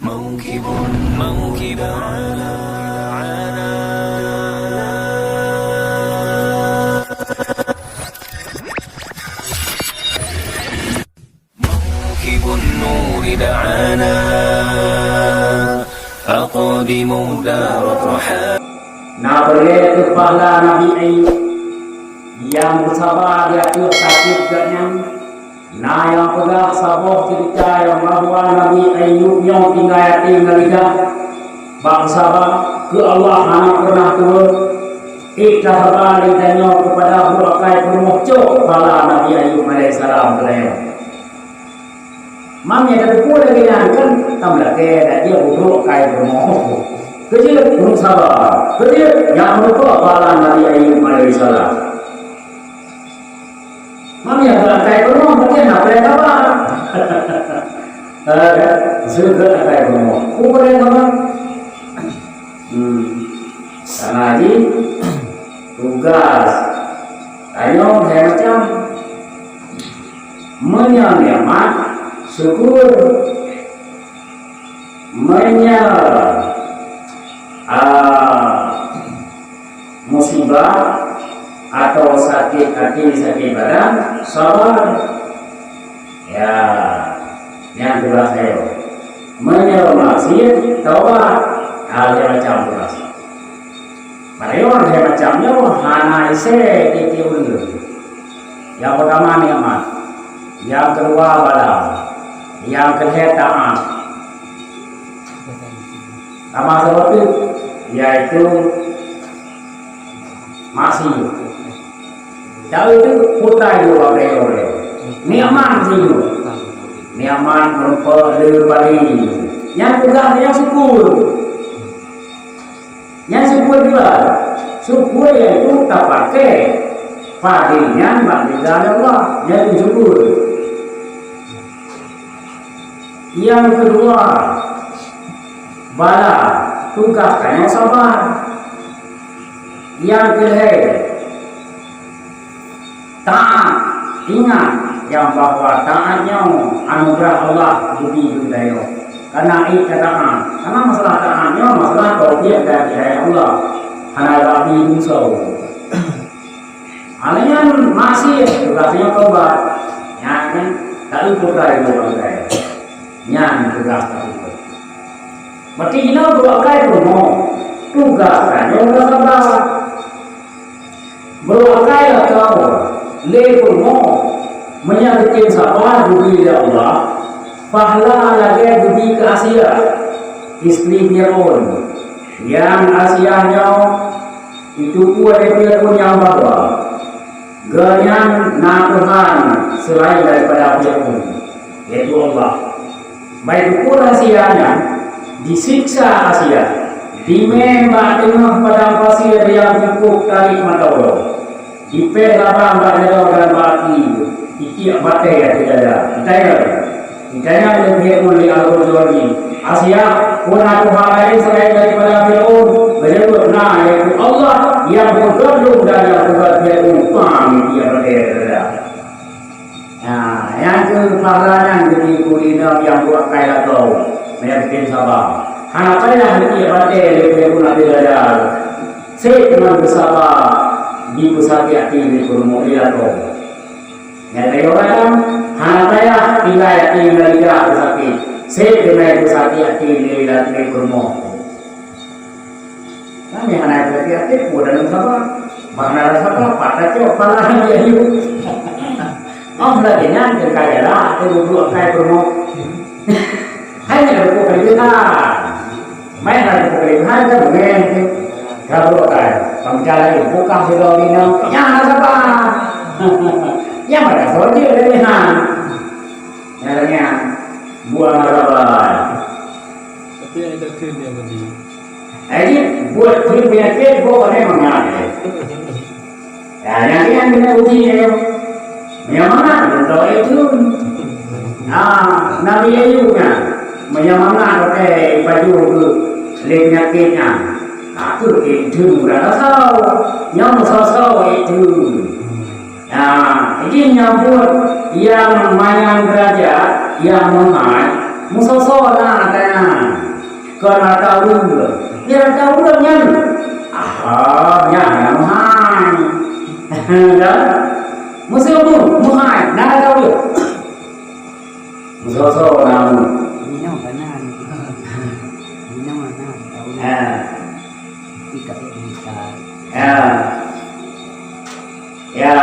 موكب النور دعانا أقدم دار الرحى. Nah, boleh pahala Nabi Ayub yang bersabar di atas sakit katnya. Nah, yang pegang sabar cerita yang bahawa Nabi Ayub yang tinggal yatim nalika bersabar ke Allah anak pernah tua. Kita sabar ditanya kepada berakai permucuk pahala Nabi Ayub alaihissalam beliau. Mami ada buku lagi kan tambah ke dia berakai permucuk. Kecil pun sabar, kecil yang merupakan pahala Nabi Ayub alaihissalam. Mami ada kayak rumah mungkin apa yang sabar? Sudah kayak rumah. Apa yang sabar? Karena ini tugas. Ayo macam menyamak syukur musibah atau sakit hati, sakit badan, sabar. Ya, yang kedua saya menyerah maksiat, taubat, hal yang macam tugas. Marion yang macamnya hana ise ditiul. Yang pertama nikmat, yang kedua badal, yang ketiga taat. Sama seperti yaitu masih jauh itu putai dua oleh niaman sih niaman berupa lebih yang juga yang syukur juga syukur yaitu tak pakai padinya bagi Allah yaitu syukur. Yang kedua bala tugas kaya sabar. Yang ketiga taat, ingat yang bahwa taatnya anugerah Allah budi budaya. Karena itu taat, karena masalah taatnya masalah taufiq dari Allah. Hanya rapi musuh. Alanya masih tugasnya tobat, ya kan? Tak ikut dari budaya. Yang tugas tak ikut. Berarti kita berbagai rumah tugas kan yang sabar. Berbagai atau lekurmo menyambutkan sabar budi Allah pahala lagi budi ke Asia istri Fir'aun yang Asianya itu kuat dia punya bahwa ganyan na Tuhan selain daripada Fir'aun yaitu Allah. Baik pun Asianya disiksa Asia dimembak tengah padang pasir yang cukup tarik mata Allah. Dipe labang bakal dan baki iki batai ya tidak ada ditanya lebih oleh Al-Qur'ani Asia pun aku halai selain daripada Fir'aun berikut nah yaitu Allah yang bergabung dari akibat Fir'aun paham dia berbeda. Nah yang kepahalaan jadi kuliner yang buat kaya kau meyakinkan sabar harapannya hati batai lebih pun ada saya teman bersabar di pusat hati di kurmulia tu. Yang orang hanataya tinggal hati nalika pusat. Saya kenal pusat hati di dalam kurmu. Kami hanataya pusat hati bukan sabar. Bangsa sabar patah cok palang dia hiu. Om lagi nyan kerja lah. Itu dua kaya kurmu. Hanya berku kerja. Main lagi kerja hanya dengan kalau kaya pembicara bukan filolino yang apa yang mereka sorti dari nyaranya buang apa tapi yang ada krim yang beli ini buat krim penyakit bukannya mengalir ya yang kita uji yang mana betul itu Nabi Ayub menyemangat pakai baju penyakitnya. Aku itu berada tahu, yang tahu itu. Nah, ini nyambut yang mayan derajat, yang mengai, musuh-musuh lah katanya. Kena tahu juga. Dia tahu nya. Yang mahal. Dah. Mesti tu mahal. Nak tahu dia. So namu. Minum kanan. Minum kanan. Tahu. Tidak bisa. Ya.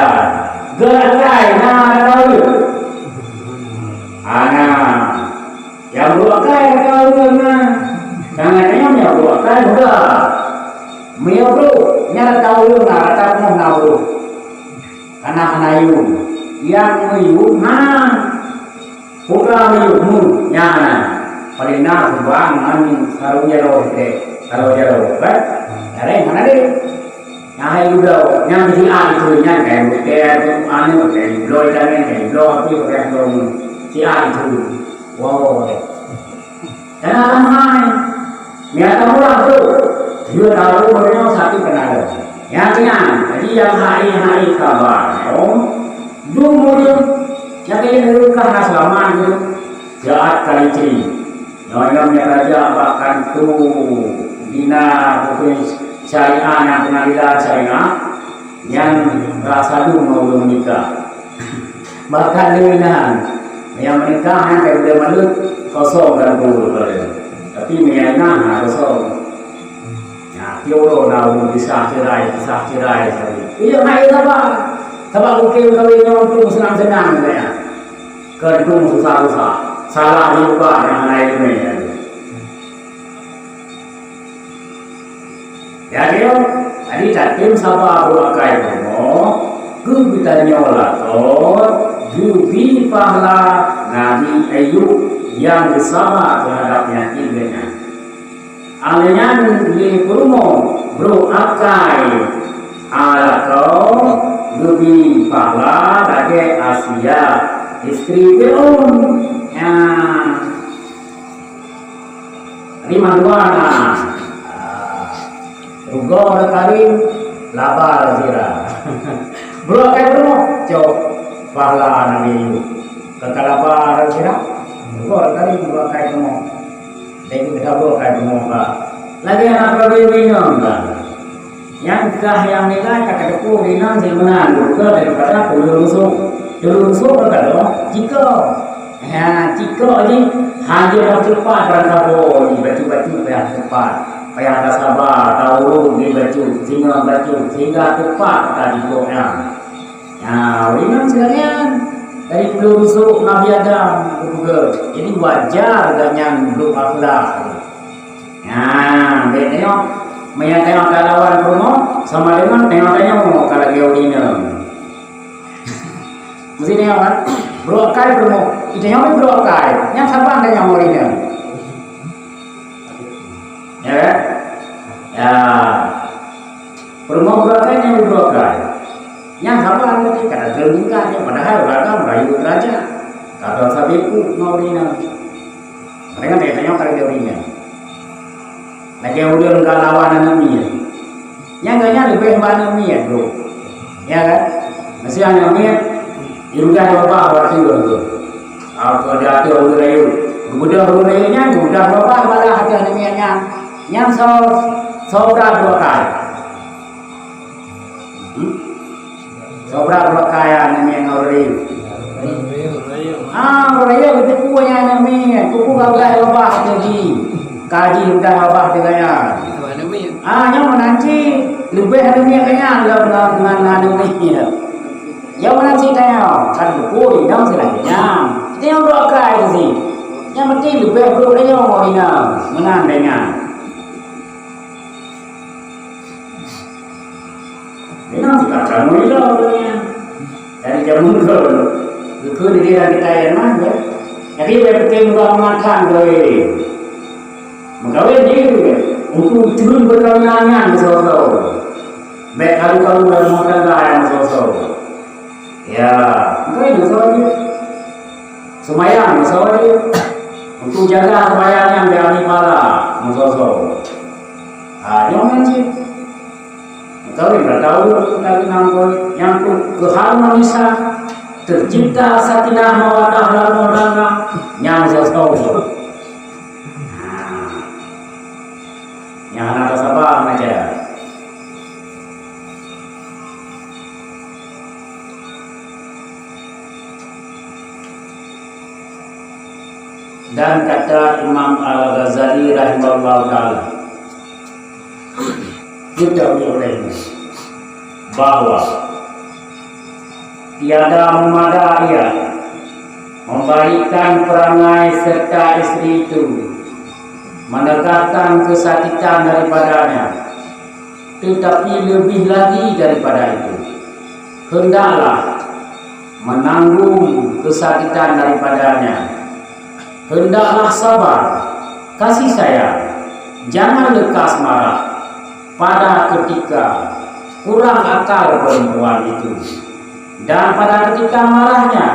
Gerai nak tahu dia. Yang buat kai tahu dia. Tangannya yang buat kai juga. Mia bro, nya tahu lu na tahu na bro. Anak ayu yang mayu putra mayu mu nya paling na bang amin sarunya ro de kalau dia ro kan ada mana deh yang ayu ro yang di itu nya kayak kayak anu kayak bloy kan kayak bloy apa kayak bloy si itu wow deh karena mahal mia tahu lah bro. Dia tahu mereka satu kenal. Yang jadi yang hari kabar. Dulu yang ini karena selama itu jahat kali ciri. Yang raja bahkan tu bina bukan syariah yang pengadilan syariah yang rasa dulu mau menikah. Bahkan dengan yang menikah yang dia malu kosong dan buruk. Tapi menikah kosong. Yoro nahu kisah cerai saja. Iya mai sebab mungkin kalau ini untuk senang-senang ya. Kedung susah-susah. Salah juga yang lain ni. Jadi tadi tim sabar buakai kamu, ku kita nyola jubi pahala Nabi Ayub yang bersama terhadapnya iblisnya. Alenya di kurmo bro akai ala kau lebih pahala dari Asia istri Fir'aun lima duana rugo karim labar zira bro akai bro cok pahala Nabi kekalabar zira rugo karim bro akai kamu Jadi kita buat muka. Lagi yang apa bingung kan? Yang kah yang nilai kata depu dinam si menang juga daripada dulu rusuk kan loh. Jika ni hanya dah cepat berangkabo di baju yang cepat. Payah tak sabar tahu di baju sehingga cepat tadi doa. Winam sekalian. Dari dulu rusuk Nabi Adam juga. Jadi wajar dengan belum akhlak. Tengok tengok lawan promo sama dengan tengok kalau geodina. Mesti tengok kan? Brokai promo. Itu yang brokai. Yang sabar dengan morina. Ya kan? Ya. Promo brokai yang brokai. Yang sabar nanti kata terbuka ni padahal beragam rayu raja. Kata sabiku morina. Mereka tengok kalau geodina. Lagi udah enggak lawan Nabi. Yang enggaknya lebih banyak niat bro. Ya kan? Masih hanya niat. Irudah bapak berarti bro. Aku ada hati udah rayu. Udah bapak malah hati niatnya. Yang saudara dua kali. Saudara dua kali niat rayu. Rayu itu punya niat. Kuku gak bapak jadi. Kaji udah apa dengan yang menanci lebih ada niatnya dengan dunia. Yang menanci tanya kan buku dong selanjutnya. Itu yang berapa itu sih? Yang penting lebih perlu dia mau dina menandanya. Ini kita kamu itu punya dari zaman dulu. Itu dia kita yang mana? Jadi berarti mudah makan doi. Mengkawin dia untuk turun perkawinannya masuk-masuk. Baik kalau dalam tangga yang masuk-masuk. Ya, mungkin masuk dia. Semayang masuk dia. Untuk jaga semayang yang berani malah masuk-masuk. Jangan sih. Mengkawin tak tahu lagi nampak yang keharuman Isa tercipta sakinah mawaddah dalam orang yang masuk-masuk. Yang anak sabar aja. Dan kata Imam Al-Ghazali rahimahullah ta'ala, kita olehnya bahwa tiada memadai membalikkan perangai serta istri itu, menegakkan kesakitan daripadanya, tetapi lebih lagi daripada itu, hendaklah menanggung kesakitan daripadanya. Hendaklah sabar, kasih sayang, jangan lekas marah pada ketika kurang akal perempuan itu, dan pada ketika marahnya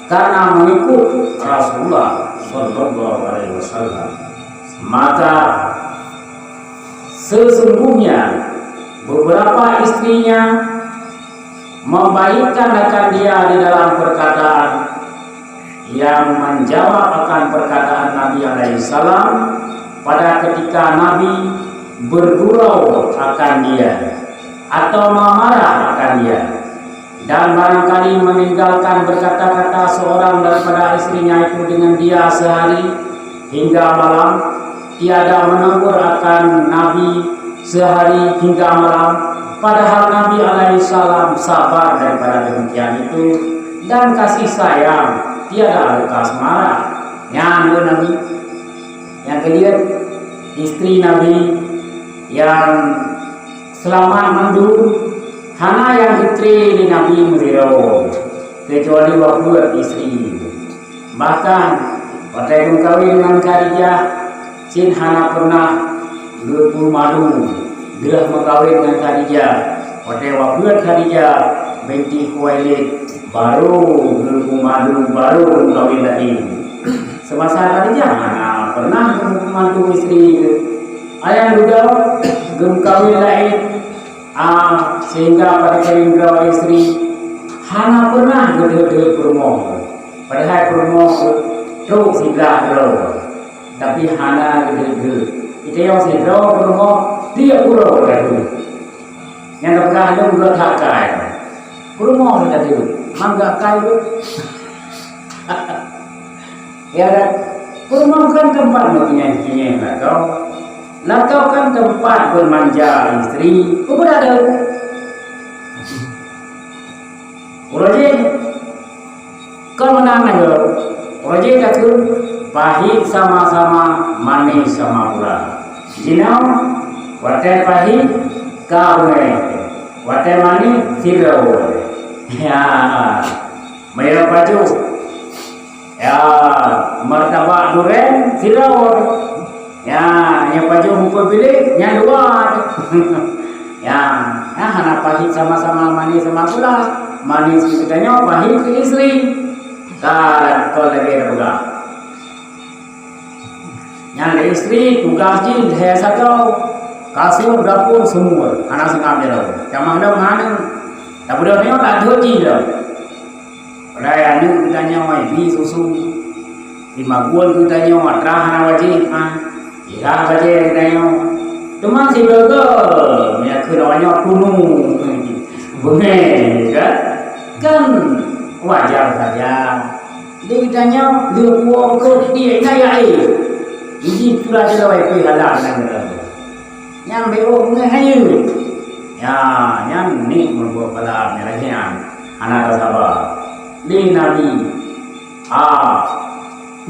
karena mengikut Rasulullah Sallallahu Alaihi Wasallam, maka sesungguhnya beberapa istrinya membaikkan akan dia di dalam perkataan yang menjawab akan perkataan Nabi alaihissalam pada ketika Nabi bergurau akan dia atau memarah akan dia, dan barangkali meninggalkan berkata-kata seorang daripada istrinya itu dengan dia sehari hingga malam, tiada menegur akan Nabi sehari hingga malam, padahal Nabi alaihissalam sabar daripada demikian itu dan kasih sayang, tiada lekas marah. Yang Nabi, yang kedua istri Nabi yang selamat mandu, hana yang putri di Nabi Muziro, kecuali waktu istri. Bahkan pada kawin dengan Khadijah, Sin hana pernah berpuluh madu, gelah mengkawin dengan Khadijah. Pada waktu Khadijah binti Khuwailid baru berpuluh madu, baru kawin lagi. Semasa Khadijah hana pernah berpuluh madu istri. Ayah muda kawin lain, sehingga pada kawin dua istri hana pernah gede-gede permoh. Padahal permoh teruk singgah teruk, tapi hana gede-gede. Itu yang singgah permoh dia pulau lagi. Yang terkah itu juga tak kaya. Permoh tadi, mangga kaya. Ya kan? Permoh kan tempat mengingat-ingat lah kau. Lakau kan tempat bermanja istri, kau berada. Roje, kau menang aja. Roje kata pahit sama-sama, manis sama pula. Jinau, watai pahit, kau watai manis, sirau. Ya, merah baju. Ya, martabak durian, sirau. Ya, yang baju muka bilik, yang luar. Ya, hana pahit sama-sama, manis sama pula. Manis kitanya, pahit ke istri. Kau lagi ada pula. Yang ke istri, tugas jin, saya satu. Kasur, dapur, semua. Hana sengam dia tahu. Camang dah mana. Tapi dia tengok tak ada jin dah. Pada yang ni kitanya, bi susu. Di maguan kitanya, matrah hana wajib. Ya baca kitanya, cuma si betul, ya kerawanya kuno, bunyi, kan wajar saja. Dia kitanya dia buang ke dia kaya air, ini sudah dilawai pergi halal dengan yang beok bunyi hayu, ya yang ni membuat pada mereka anak sahabat, di Nabi,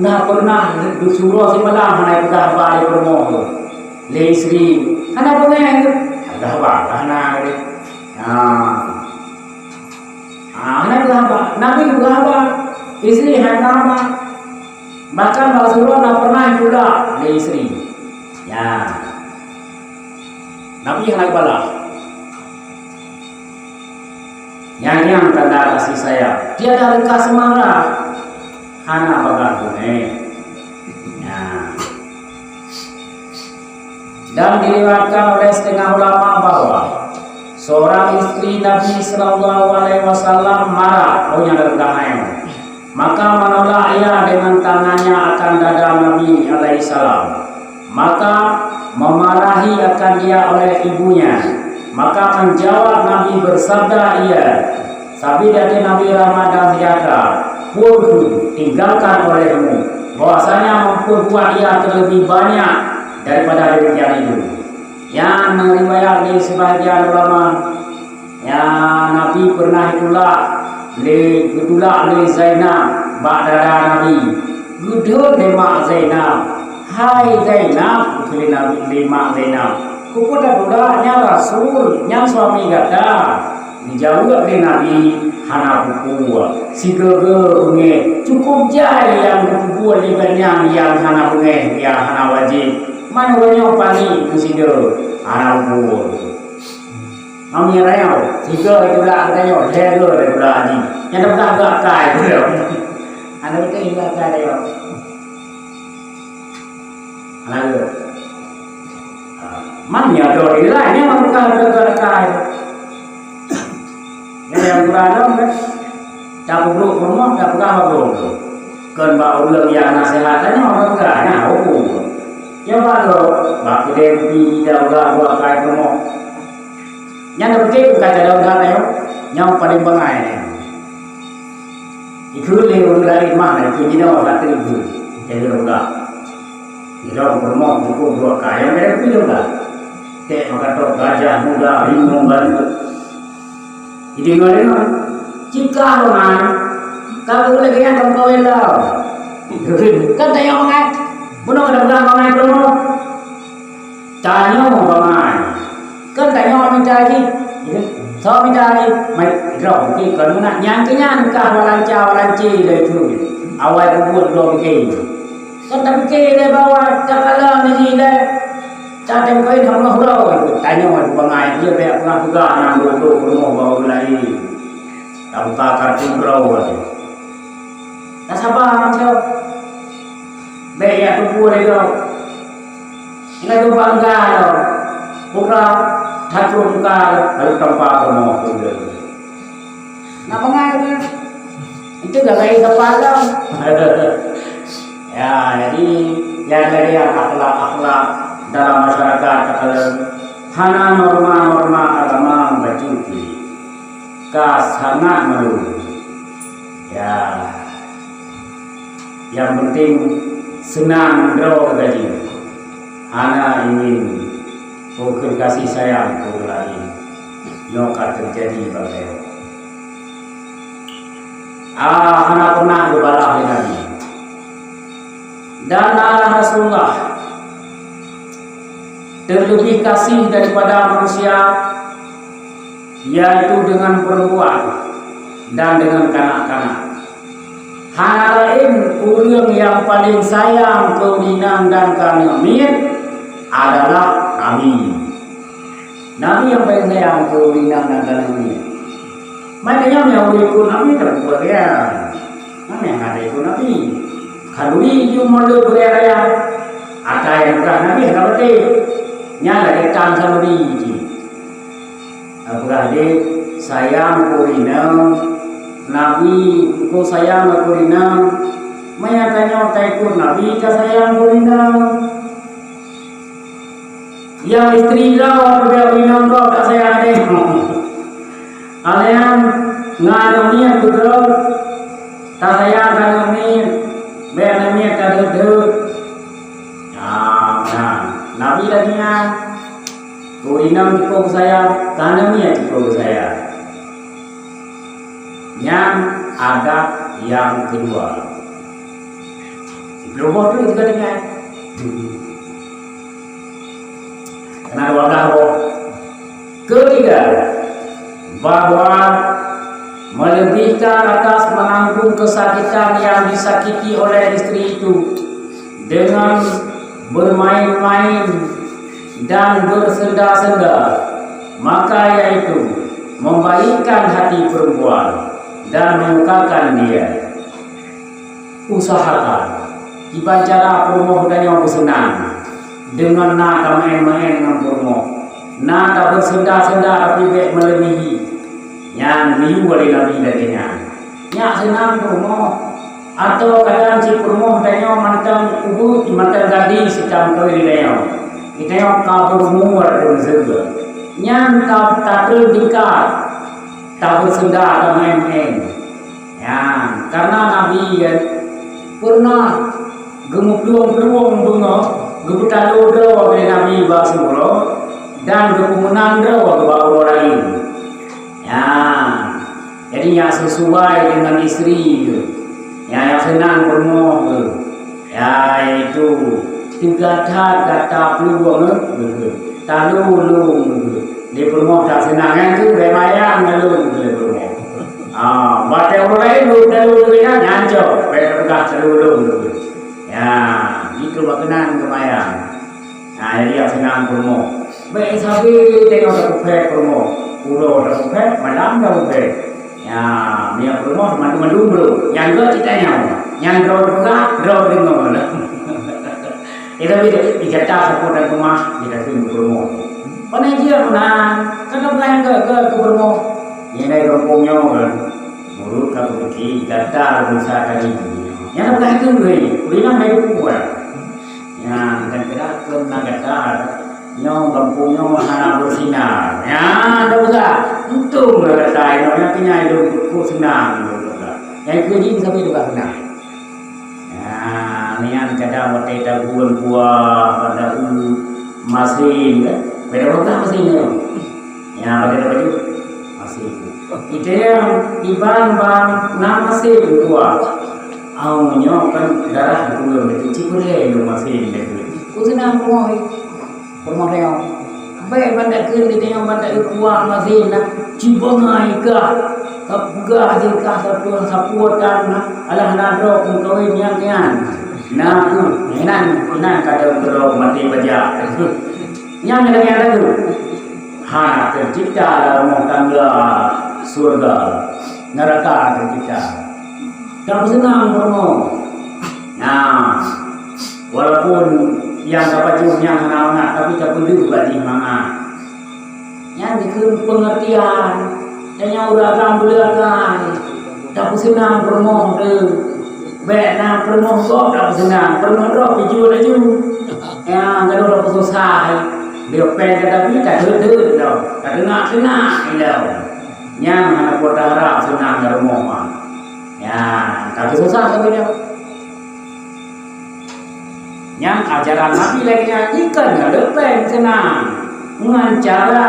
nah pernah disuruh si malam hana pegah balik permoh le istri hana pegah pegah balik hana dia hana pegah balik Nabi pegah balik istri hana balik bahkan Rasulullah tak pernah pula le istri ya Nabi hana balik yang tanda kasih sayang tiada lekas marah hana bagai ya. Dan diriwayatkan oleh setengah ulama bahwa seorang istri Nabi Sallallahu Alaihi Wasallam marah, yang terkait, maka menolak ia dengan tangannya akan dada Nabi Alaihissalam, maka memarahi akan dia oleh ibunya. Maka menjawab Nabi bersabda ia, sabda Nabi rahmat dan sejahtera, purhu tinggalkan olehmu, bahwasanya memperbuat ia terlebih banyak daripada demikian itu. Yang meriwayat di sebahagian ulama, yang Nabi pernah ditolak oleh Zainab, bakdara Nabi. Gudo de mak Zainab, hai Zainab, kuli Nabi le mak Zainab. Kuda-kudanya Rasul, yang suami kata, dijawab oleh Nabi, hana buku, si gege bunge, cukup jai yang buku liganya yang hana bunge, yang hana wajib. Mana banyak pani kusido anak buur. Kami rayau, tiga itu dah rayau, hego itu dah ni. Yang dah agak kai tu. Anak kita ingat kai dia. Anak. Mana doi lah, ni orang agak kai. Yang berada kan, tak perlu rumah, tak perlu apa. Kan bawa ulang yang nasihatnya orang kaya, hukum. Yang baru, bak kedai dah buat kai rumah. Yang terkait kata dah yang paling bangai ni. Itu lewat dari mana? Itu jadi orang kata itu. Jadi orang, jadi orang rumah cukup buat kai yang mereka pilih lah. Tak makan tu gajah muda, rimung balik. Jadi mana? Jika orang, kalau lagi yang kamu kawin dah, kan tanya orang. Bukan ada bangai promo, tanya bangai, kan tanya orang cari, so cari, mai drop ke kalau nak nyangkanya kah walanci dari tu, awal buat drop ke, kan tapi ke dia bawa cakalang ni dia, cari kau yang orang orang, tanya orang bangai dia banyak orang juga nak duduk promo bawa lagi, tak buka kartu draw ada, tak sabar macam. Baik ya tubuh itu, ini tu bangga itu, bukan takut bukan kalau tanpa promo itu. Nak bangga itu, itu dah kayak kepala. Ya, jadi yang dari akhlak dalam masyarakat kata, hana norma agama bercuti, kas sangat malu. Ya, yang penting senang draw gaji. Ana ingin bukan kasih sayang bukan lagi. Nyokat terjadi bagai. Ana pernah berbalah dengan Nabi. Dan Rasulullah terlebih kasih daripada manusia, yaitu dengan perempuan dan dengan kanak-kanak. Hana lain orang yang paling sayang keuninang dan kami adalah Nabi. Nabi yang paling sayang keuninang dan kami. Maknanya yang ikut Nabi terbuat ya. Mana yang ada ikut Nabi? Kalau ini mula beraya, ada yang bukan Nabi yang berarti nyala kita sendiri. Berarti sayang keuninang. Nabi ko sayang aku rina, maya kanyo taikun Nabi ka sayang aku rina. Yang istri lah dia rina ko ka sayang deh. Alian ngadoni aku tu, tak sayang ngadoni, benami kadu tu. Nabi lagi nya, ko rina ko sayang, kanami ko sayang. Yang ada yang kedua, belum itu juga dengan kenapa wadah ketiga bahwa melebihkan atas menanggung kesakitan yang disakiti oleh istri itu dengan bermain-main dan bersenda-senda, maka yaitu membaikkan hati perempuan dan menyukakan dia. Usahakan gimana cara promo dan yang bersenang dengan nak main-main dengan promo, nak tak bersenda-senda tapi baik melebihi yang liu oleh Nabi laginya. Nyak senang promo atau kadang si promo dan yang mantan ibu mantan gadis sedang kawin dia. Kita yang kau berumur dengan segala. Yang tak terdikat, tak bersendar dengan main. Ya, karena Nabi kan pernah gemuk peluang bunga, gebuta dodo dari Nabi Basuro dan gepunan dodo ke orang lain. Ya, jadi yang sesuai dengan istri itu, yang senang bermoh, ya itu 3 kata peluang talulung di permoh tak senang kan tu remayang talulung di permoh. Baca orang lain lu talulung ni nyanjok, berpegang talulung tu. Ya, itu berkenan kemayang. Jadi yang senang permoh. Baik sabi tengok tak kupek permoh, ulo tak kupek, malam tak kupek. Ya, dia permoh mandu bro. Yang dua ceritanya, yang draw juga draw dengan mana. Itu dikata support dan rumah kita tu bermo. Mana dia mana? Kalau bukan ke bermo, yang dari kampungnya kan, mulut kau pergi kata berusaha kali. Yang bukan itu lagi, pulang dari kuat. Yang dan kita kena kata, nyong kampungnya hana bersinar. Ya, dah betul. Untung kata yang punya itu ku senang. Yang kerja sampai juga senang. Nian kadang waktu kita buah pada mesin kan, beda apa mesin ni? Ya beda baju mesin. Itu yang iban nama mesin buah. Awalnya kan darah itu betul cipulai itu mesin itu. Kusenang rumah dia. Baik bandar kerja yang bandar buah mesin nak cibangai ke. Kapga jika sapuatan alah nadro kawin yang nah inan kada bro mati baja yang ada tu hana tercipta dalam tangga surga neraka tercipta tak senang bermo. Nah walaupun yang dapat yang hana tapi tak perlu bagi mangat yang dikun pengertian yang urang belagai tak senang bermoh tu benar bermoh kok tak senang bermoh drop biju laju yang kalau dah susah dia pen tapi tak ada dah tak kena dah yang anak berdarah senang bermoh ya tak susah tapi dia yang ajaran Nabi lagi nyanyikan ada pen senang dengan cara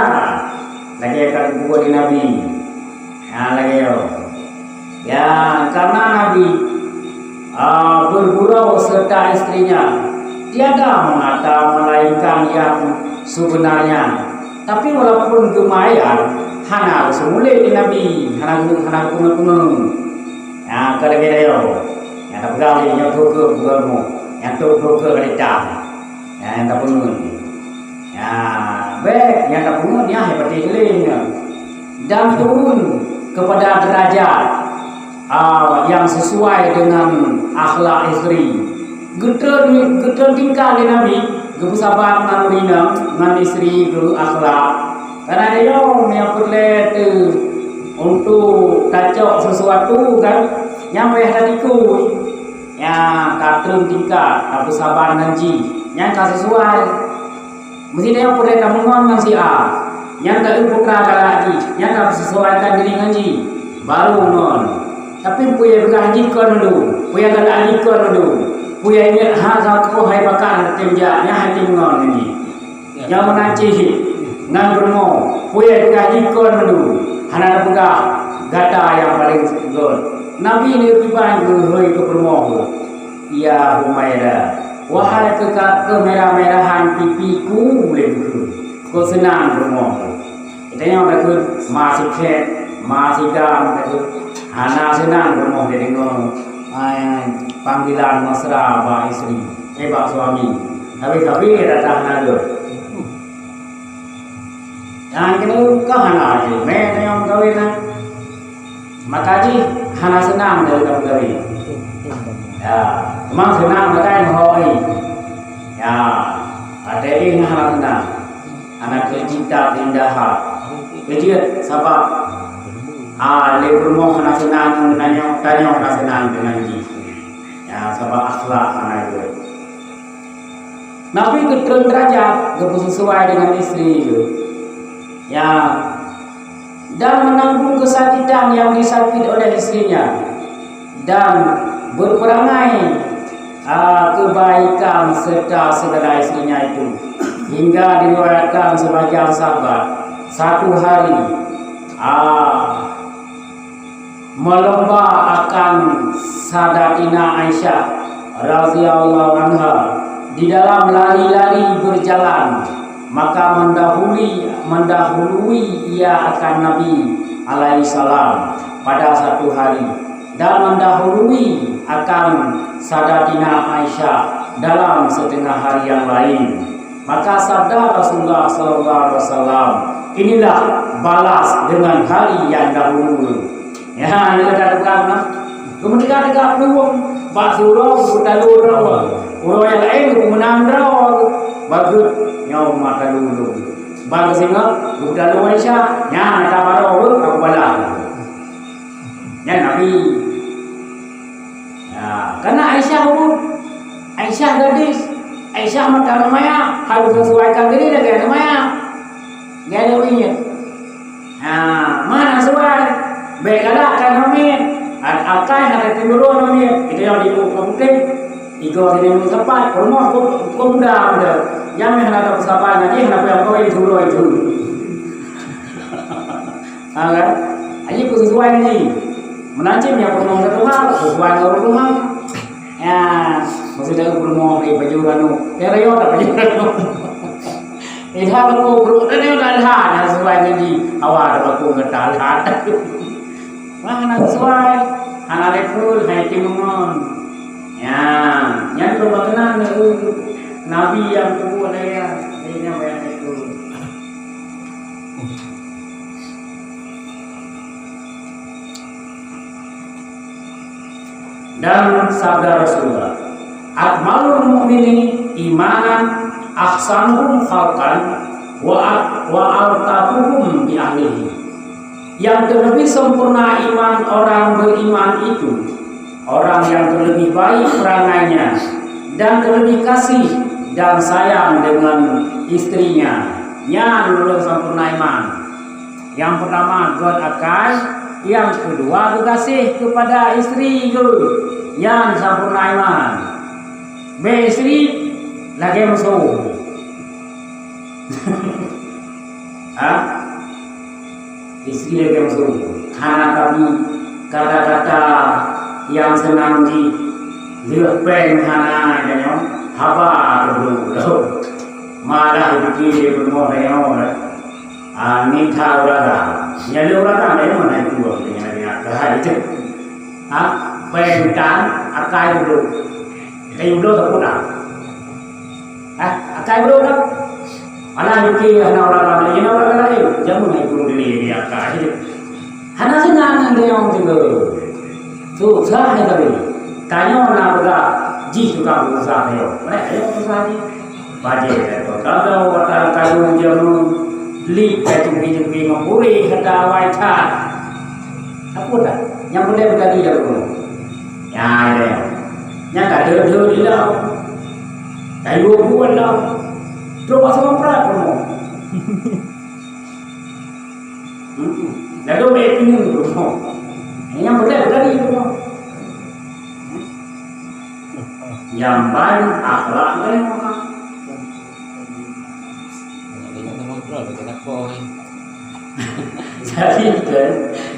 lagi kata buat di Nabi. Ya lagi ya karena Nabi bergurau serta istrinya tiada mengata melainkan yang sebenarnya. Tapi walaupun kemayan hana semula di Nabi hana kunung. Ya kalau kita ya tak bergali yang tu ke bermu yang tu ke kereta ya yang tak punun ya baik yang tak punun dia hebat lainnya dan turun kepada derajat yang sesuai dengan akhlak istri. Geter tingkah di Nabi, kesabaran dengan istri itu akhlak. Karena dia yang perlet untuk kacau sesuatu kan, yang boleh hatiku, yang katrun tingkah, tak bersabar nanti, yang tak sesuai. Mesti dia perlet mengon si A. Yang tak putra lagi, yang tak sesuaikan diri ngaji, baru non. Tapi punya bergaji kon dulu, punya gaji kon dulu, punya ingat hal kau hai bakal kerja, yang hati non ngaji, yang mengaji, ngan bermo, punya bergaji kon dulu, hana bergah, gata yang paling good. Nabi ni pipan ke bermo, ya Humaira, wahai kemerah-merahan pipiku boleh ke, kau senang bermo. Itu yang berikut masih kek, masih gam berikut hana senang bermoh dengan panggilan mesra bak isteri, bak suami. Tapi datang nado. Yang kena kau hana aje, mereka yang kahwin nak. Makaji hana senang dari kamu kahwin. Ya, memang senang makai mahoi. Ya, ada yang hana senang. Anak tercinta indah. Jadi sebab lebih bermoh nak senang tanya nak senang dengan dia. Ya sebab akhlak anak itu. Nabi keturun derajat sesuai dengan istri itu. Ya, dan menanggung kesakitan yang disakiti oleh istrinya dan berperangai kebaikan serta segala istrinya itu, hingga diriwayatkan sebagian sahabat satu hari melomba akan Sadatina Aisyah radhiyallahu anha di dalam lari-lari berjalan, maka mendahului ia akan Nabi alaihi salam pada satu hari, dan mendahului akan Sadatina Aisyah dalam setengah hari yang lain. Maka sabda Rasulullah sallallahu alaihi wasallam, inilah balas dengan hari yang dahulu. Ya, ini ada bukan. Kemudian dekat peluang bak surau bertalu rawa. Urang yang lain menang rawa. Bagus nyau mata dulu. Bang singa bertalu Aisyah, nya ada baru aku balas. Ya Nabi. Ya, karena Aisyah gadis, Aisyah mata namanya harus sesuaikan diri dengan namanya. Gak ada winnya. Mana sesuai? Baiklah kan namanya. Akai nak timbul namanya. Itu yang dibuka-buka. Iko sini mengepat. Rumah kau muda. Yang hendak persahabatan nanti hendak yang kau itu dulu itu. Kan? Aji ku sesuai ni. Menancim yang perlu satu hal, sesuai dengan rumah. Ya, maksudnya aku rumah di baju ranu. Terayot tak baju ranu. Ini aku bro, ini udah lihat sesuai jadi awal aku ngetahat. Mana sesuai, anak lekul, hai timungon. Ya, yang berkenaan dengan Nabi yang kedua dia, ini apa yang itu? Dan sabda Rasulullah, akmalul mu'minin imanan ahsanuhum khalqan wa altafuhum bi ahlihi. Yang terlebih sempurna iman orang beriman itu orang yang terlebih baik perangainya dan terlebih kasih dan sayang dengan istrinya. Yang belum sempurna iman. Yang pertama God akan, yang kedua kasih kepada istri itu. Yang sempurna iman. Istri lagi musuh. Istri lagi musuh. Karena kami kata-kata yang senang di lepeng hana jangan haba dulu. Malah dikiri bermohon nita uraga. Nyali uraga mana itu dengan dia itu. Pentan akai dulu. Kayu dulu tak pula. Akai dulu tak. Anak yuki anak orang lain, jamu naik turun diri dia akai. Anak senang dia orang juga. Susah ni tapi. Tanya orang berda, ji juga susah dia. Mereka yang susah ni. Baca itu. Kalau orang kayu jamu lip kacung-kacung ngapuri kata waita. Apa dah? Yang boleh berkali dah pun. Ya ini. Yang tak ada di lau. Kayu buat lau. Terus pasang perak pun. Lalu mereka ini pun. Yang boleh berkali pun. Yang baik akhlaknya. Jadi kan,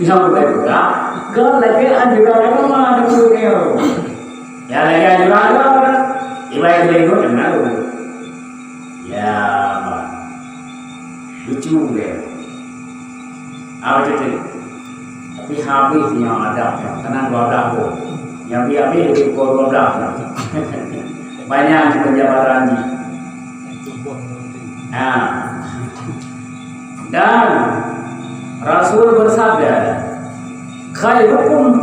yang boleh berkah. Kau lagi anjuran apa ada punya? Yang lagi anjuran apa? Ibarat lego dengar. Ya, lucu deh. Apa itu? Tapi habis yang ada, karena 12 yang habis itu 12. Banyak penjabaran ni. Dan Rasul bersabda, khairukum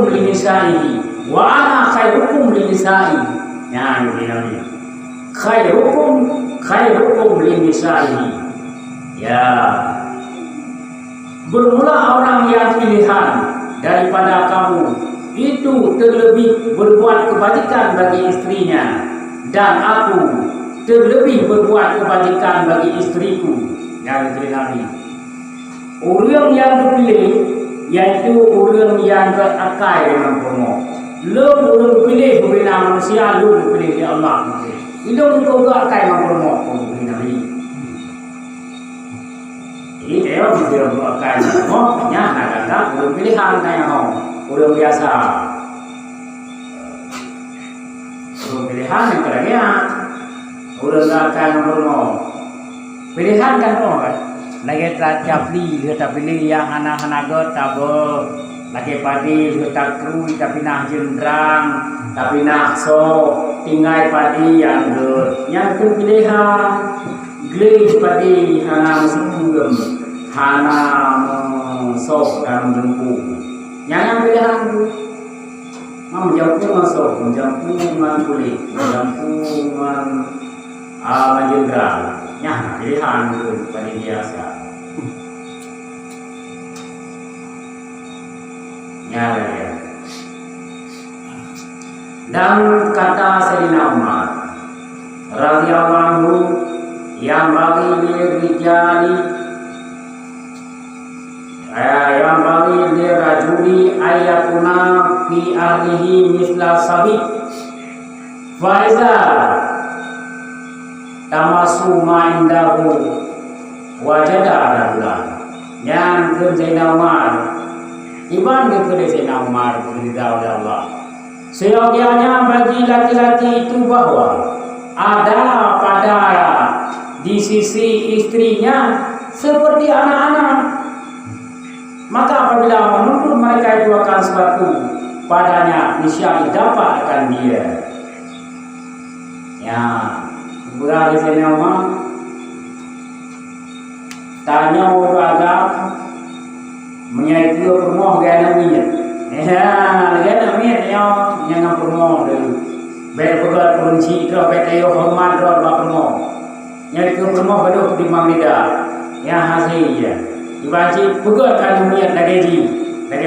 linisa'i wa ana khairukum linisa'i. Ya, ini khairukum linisa'i. Ya, bermula orang yang pilihan daripada kamu itu terlebih berbuat kebajikan bagi istrinya, dan aku terlebih berbuat kebajikan bagi isteriku yang Nabi. Orang yang terpilih iaitu orang yang berakai dengan formo. Belum orang terpilih berbina manusia, belum terpilih di Allah. Itu kau berakai dengan formo berbina Nabi. Jadi dia berakai dengan formo, nak kata orang pilihan kayak orang biasa. Orang pilihan yang kerana orang berakai dengan formo. Pilihan kan orang kan. Lagi tak capli, dia tak pilih yang anak-anak got tak ber, lagi padi dia tak kru, tapi nak jendrang, tapi nak so, tinggal padi yang got, yang terpilihan, glis padi hana musibum, hana sok dan jempu, yang pilihan tu, jampu masuk, jampu kulit, jampu jendrang, yang pilihan tu padi biasa. Ya. Dan kata Sayyidina Umar radhiyallahu anhu yang bagi rijali yang bagi rajuli ayatuna fi ahlihi misla sabi faiza tamasu ma indahu wajada rajulan yang Sayyidina Umar iman kepada Sayyidina Umar beridau oleh Allah. Seyogianya bagi laki-laki itu bahawa ada pada di sisi istrinya seperti anak-anak. Maka apabila menuntut mereka itu akan sesuatu padanya, niscaya dapat akan dia. Ya, berarti Sayyidina Umar tanya orang menyai ke rumah gaya namanya. Gaya namanya yang rumah tu. Baik pegat kunci tu, baik tayo hormat tu bak rumah. Nyai ke rumah baru di Manglida. Yang hasil je. Dibaca pegat kan niat lagi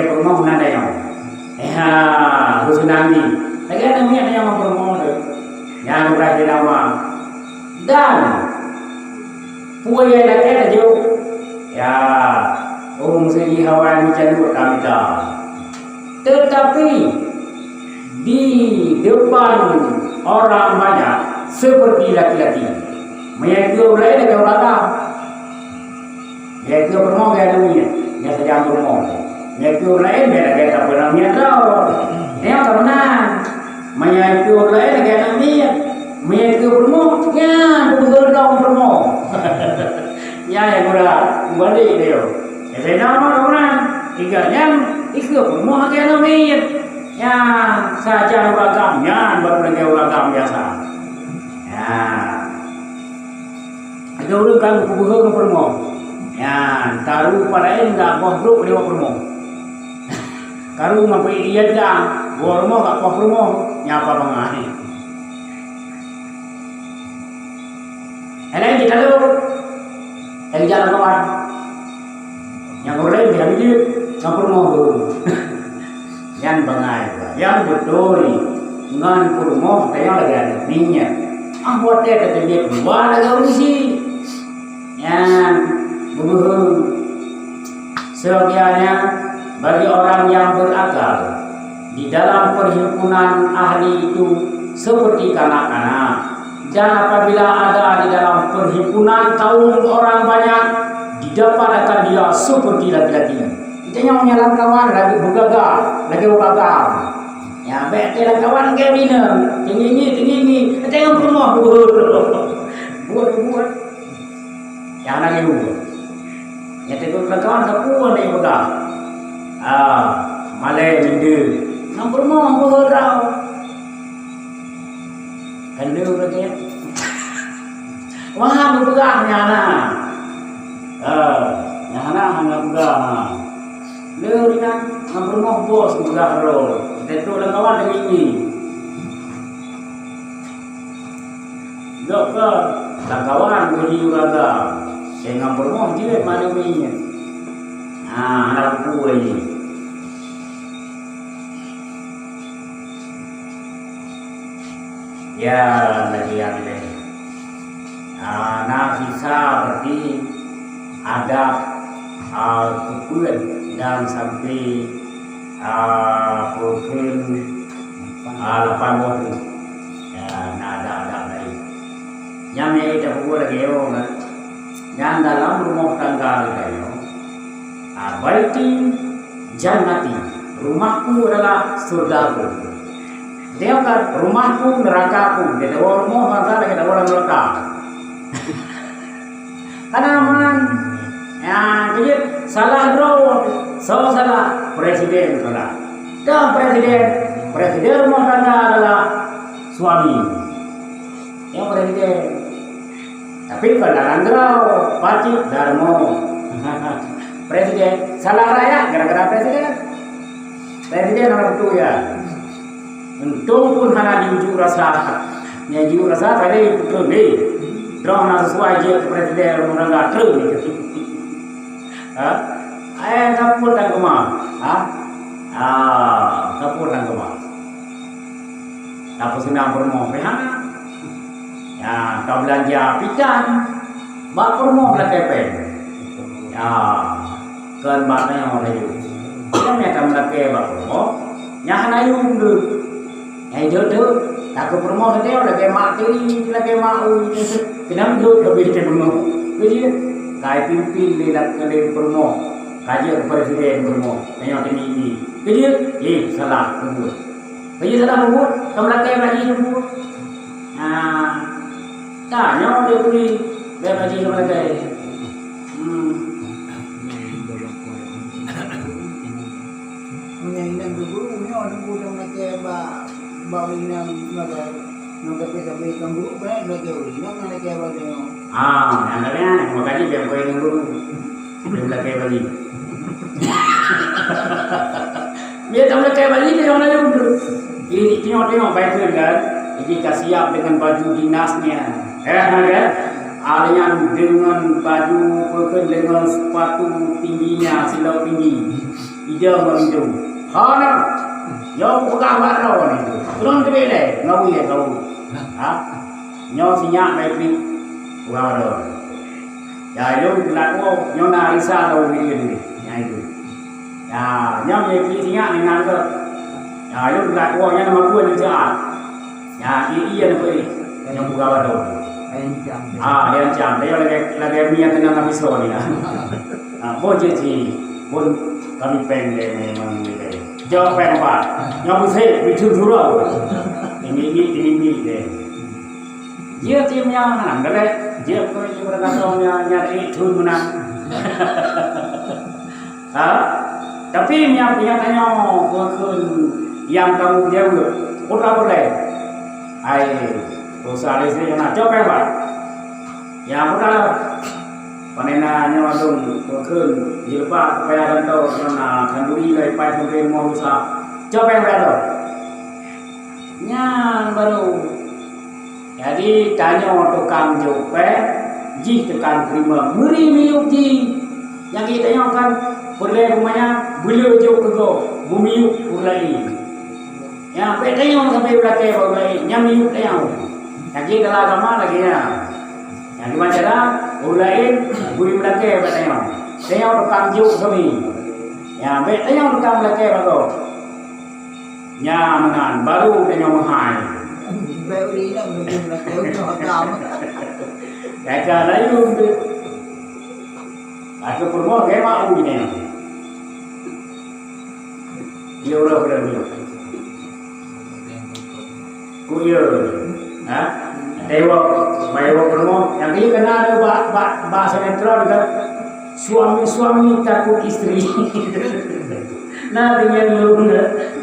rumah mana yang. Senang ni. Lagi namanya yang rumah tu. Yang berarti nama. Dan puai lagi tu. Ya. Segi hawan macam kami tak. Tetapi di depan orang banyak seperti laki-laki. Mereka lain dengan orang tak. Mereka bermoh gaya dunia. Yang sedang bermoh. Mereka lain dengan tak pernah tahu. Yang kemenang. Mereka lain dengan dunia. Mereka bermoh. Ya, bergerak bermoh. Ya, yang berat. Balik dia. Saya nama orang tiga yang ikut semua kena namanya yang saja ragamnya baru dengan ragam biasa. Ya, ada orang kan kubuh ke permo. Ya, taruh pada enggak boh grup dia permo. Karu mampai dia dah, boh permo tak boh permo nyapa bangani. Ada kita lu, jalan kawan. Yang orang dia ambil yang permoh dulu, yang bangai, yang betul, ngan permoh yang lagi ada minyak. Buat dia kata dia keluar lagi urusi, yang beruh. Sebagiannya bagi orang yang berakal di dalam perhimpunan ahli itu seperti kanak-kanak. Dan apabila ada di dalam perhimpunan kaum orang banyak, didapatkan dia seperti laki-laki. Kita yang menyalang kawan lagi bergagah, lagi bergagah. Ya, baik dia kawan ke bina, tinggi. Kita yang rumah buat. Yang lagi buat. Ya tegur kawan kapuan dia bergagah. Malai benda. Yang rumah bergagah. Kena lagi. Wah, bergagahnya anak. Yang anak hanya pegang. Lari nak rumah bos pegang roll. Tentu lah kawan lagi ini. Jok ke, tak kawan beri uraga. Dengan rumah je mana punya. Anak buah ini. Ya, lagi yang lain. Nah sisa berarti ada kukuan dan sampai pukul 8 waktu. Nah ada lain. Yang ini kita pukul lagi orang. Yang dalam rumah tangga kita baiti jannati, rumahku adalah surgaku. Dia kan rumahku nerakaku. Kita rumah tangga kita orang neraka. Karena mana? Jadi salah bro, salah presiden salah. Dah presiden rumah tangga adalah suami. Yang presiden. Tapi kalau Nandrau, Pakcik Darmo, presiden salah rakyat gara-gara presiden. Presiden orang itu ya. Untung pun hanya diujuk rasa, yang diujuk rasa tadi betul ni. Terus nak sesuai je presiden rumah tangga terus ni. Kapur dan kemah. Kapur dan kemah. Kapur senang bermoh pihak. Ya, kau belanja pikan, bak permoh lah kepen. Ya, kan baknya yang orang itu. Kita ni akan melakukan bak permoh. Yang nak yung tu, yang jodoh, tak ke permoh dia lagi mak tiri, lagi mak uy. Kenapa tu lebih ke permoh? Jadi, kaya pimpin dia nak ke permoh, kaji presiden permoh, yang ini. Jadi, salah permoh. Jadi salah permoh, kau melakukan lagi permoh. Tanya dia beri gaji ke mereka. Menyanyikan guru, ni orang guru mereka bawa inang mereka nak pergi guru banyak mereka uri, nak mereka bawa dia. Yang lainnya makanya dia pergi guru, dia mereka bagi. Dia tak mereka bagi dia orang lain dulu. Ini tengok baik kan. Jika siap dengan baju dinasnya. Kan? Alian dengan baju pekan dengan sepatu tingginya, silau tinggi. Ida begitu. Hana, yo buka barang itu. Turun ke bele, ngawi le kau. Nyo sinyak baik ni. Buka barang. Ya yo laku nyo na risa lau ni. Ya itu. Ya nyo ye sinyak dengan ke. Ya yo laku nyo nama gua ni jahat. Ya iya nak beri. Nyo buka barang. Dia jam. Dia lagi minyak kena habis ni lah. Boleh je, pun kami pendek memang ni. Jauh pendek. Yang besar, bicu surau. Ini deh. Dia timnya mana? Kalau dia kau ni berkata nyari itu mana? Tapi punya tanya bukan yang kamu jauh. Boleh. Usaha listrik nak coba apa? Ya pula panena nyawa dong bukan jilbab supaya rantau karena kanduri lagi pai sampai mau usaha coba apa tu? Yang baru. Jadi tanya tukang jope, ji tukang terima meri miuk ji. Yang kita tengokkan boleh rumahnya beliau jauh ke bumi ulai. Ya, betanya sampai belakang ulai, yang miuk tengok. Lagi dalam agama lagi ya. Yang gimana cara? Ulain bui belakang betanya. Tengok tukang juk kami. Ya, betanya tukang belakang bago. Ya, menan baru tengok mahal. Baru ni nak belakang untuk agama. Kakak layu. Aku permoh ke mak ubi ni. Dia orang berani. Kuya. Dewa permoh yang ini kena ada bahasa netral juga suami takut istri. Nah dengan lu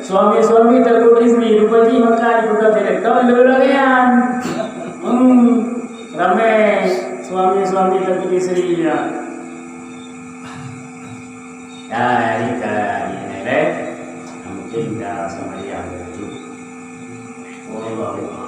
suami takut istri rupanya makan bukan beda kau lu lagi yang ramai suami takut istri ya. Ya ini mungkin dah sama dia. Allah.